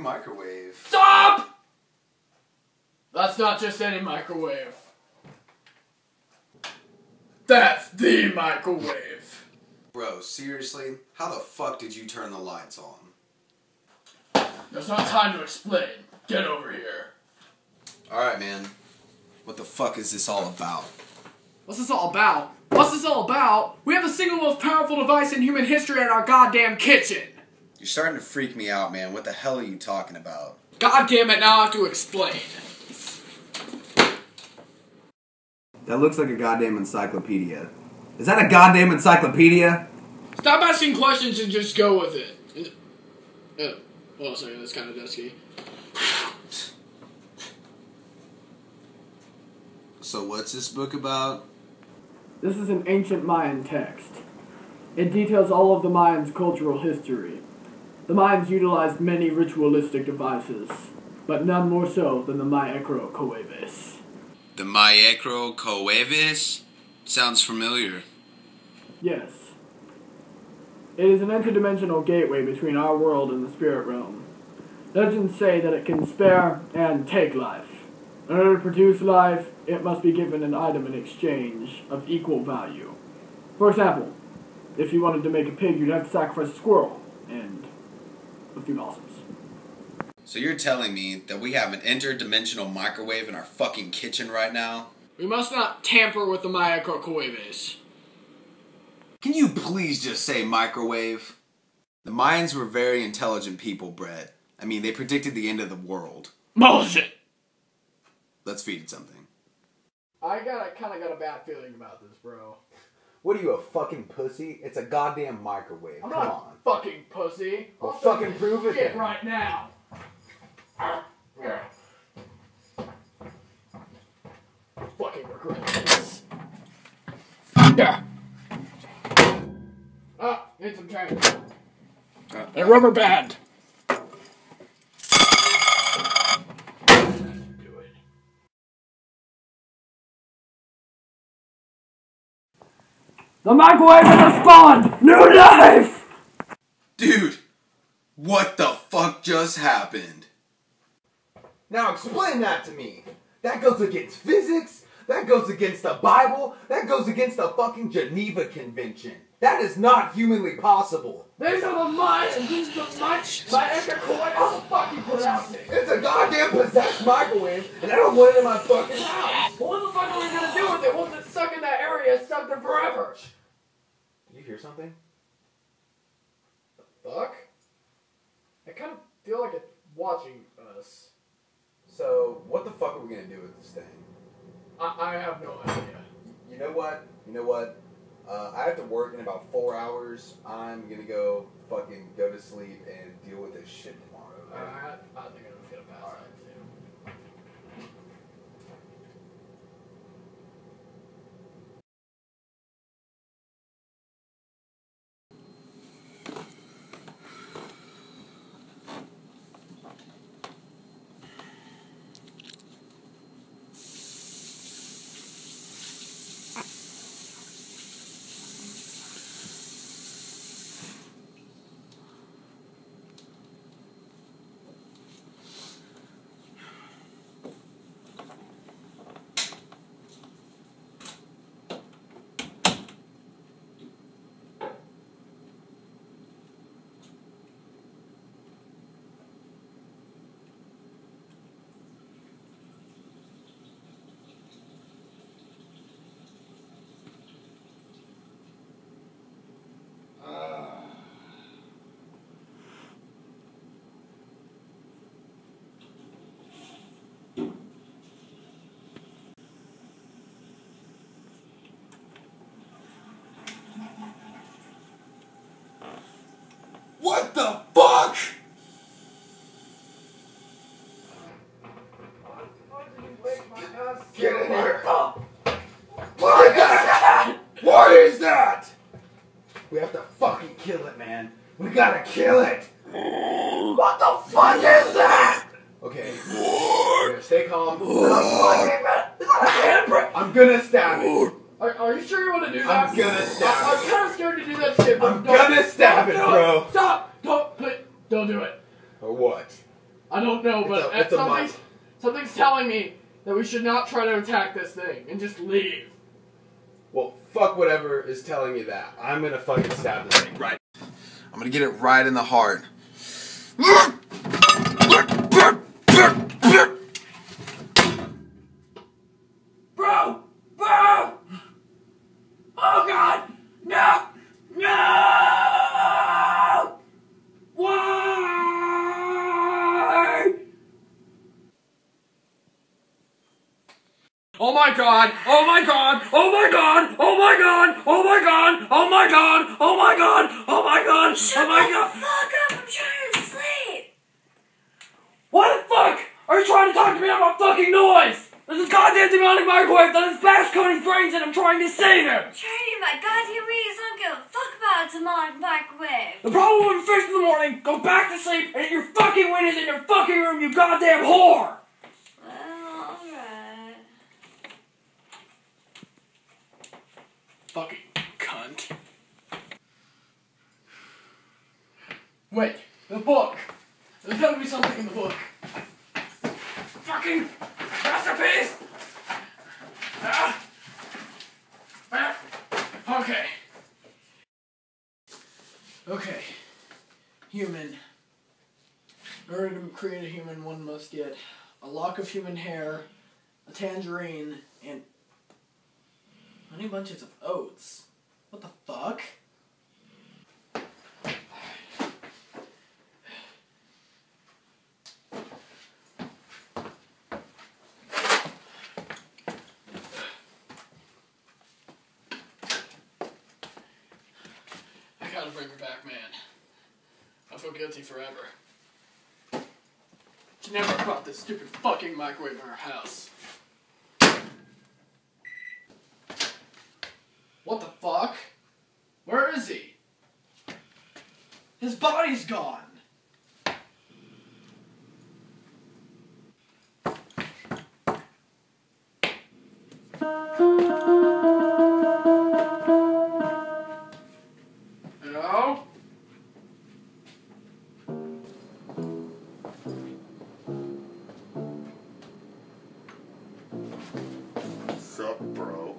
microwave. Stop! That's not just any microwave. That's the microwave. Bro, seriously? How the fuck did you turn the lights on? There's no time to explain. Get over here. Alright, man. What the fuck is this all about? What's this all about? What's this all about? We have the single most powerful device in human history in our goddamn kitchen. You're starting to freak me out, man. What the hell are you talking about? God damn it, now I have to explain. That looks like a goddamn encyclopedia. Is that a goddamn encyclopedia? Stop asking questions and just go with it. Hold on a second, that's kind of dusky. So what's this book about? This is an ancient Mayan text. It details all of the Mayans' cultural history. The Mayans utilized many ritualistic devices, but none more so than the microwave. The microwave? Sounds familiar. Yes. It is an interdimensional gateway between our world and the spirit realm. Legends say that it can spare and take life. In order to produce life, it must be given an item in exchange of equal value. For example, if you wanted to make a pig, you'd have to sacrifice a squirrel and a few possums. So you're telling me that we have an interdimensional microwave in our fucking kitchen right now? We must not tamper with the microwaves. Can you please just say microwave? The Mayans were very intelligent people, Brett. I mean, they predicted the end of the world. Bullshit! Let's feed it something. I kinda got a bad feeling about this, bro. What are you, a fucking pussy? It's a goddamn microwave. I'm Come not on. a fucking pussy. Well, I'll fucking prove it shit then. right now. Fucking regret this. Ah, need some change. A rubber band. The microwave has spawned new life! Dude, what the fuck just happened? Now explain that to me. That goes against physics. That goes against the Bible. That goes against the fucking Geneva Convention. That is not humanly possible. These are the Mayans! These are the Mayans! My echo-coin, how the fuck you pronounce it? It's a goddamn possessed microwave, and I don't want it in my fucking house. Well, what the fuck are we gonna do with it once it's stuck in that area? It's stuck there forever. Did you hear something? Fuck? I kind of feel like it's watching us. So, what the fuck are we gonna do with this thing? I have no idea. You know what? I have to work in about 4 hours. I'm gonna go to sleep and deal with this shit tomorrow. Okay? I think I'm gonna pass that too. What the fuck? Get in here! What is that? What is that? We have to fucking kill it, man. We gotta kill it. What the fuck is that? Okay. We're gonna stay calm. I'm gonna stab it. Are you sure you want to do that? I'm gonna stab it. I'm kind of scared to do that shit, but I'm gonna stab it, bro. Stop! Don't do it. Or what? I don't know, but It's a must. something's telling me that we should not try to attack this thing and just leave. Well, fuck whatever is telling me that. I'm gonna fucking stab this thing. Right. I'm gonna get it right in the heart. Bro! Bro! Oh God! No! No! Why? Oh my God! Oh my God! Oh my God! Oh my God! Oh my God! Oh my God! Oh my God! Oh my God! Shut Oh my the God! fuck up! I'm trying to sleep! What the fuck? Are you trying to talk to me about fucking noise? There's a goddamn demonic microwave that has bashed Cody's brains and I'm trying to save him! Trying my goddamn readings, I don't give a fuck about a demonic microwave! The problem will be fixed in the morning, go back to sleep, and eat your fucking Winnie's in your fucking room, you goddamn whore! Well, alright. Fucking cunt. Wait, the book! There's gotta be something in the book. Fucking masterpiece! Okay. Okay. Human. In order to create a human, one must get a lock of human hair, a tangerine, and honey bunches of oats. What the fuck? I gotta bring her back, man. I feel guilty forever. She never brought this stupid fucking microwave in our house. What the fuck? Where is he? His body's gone. Hello? What's up, bro?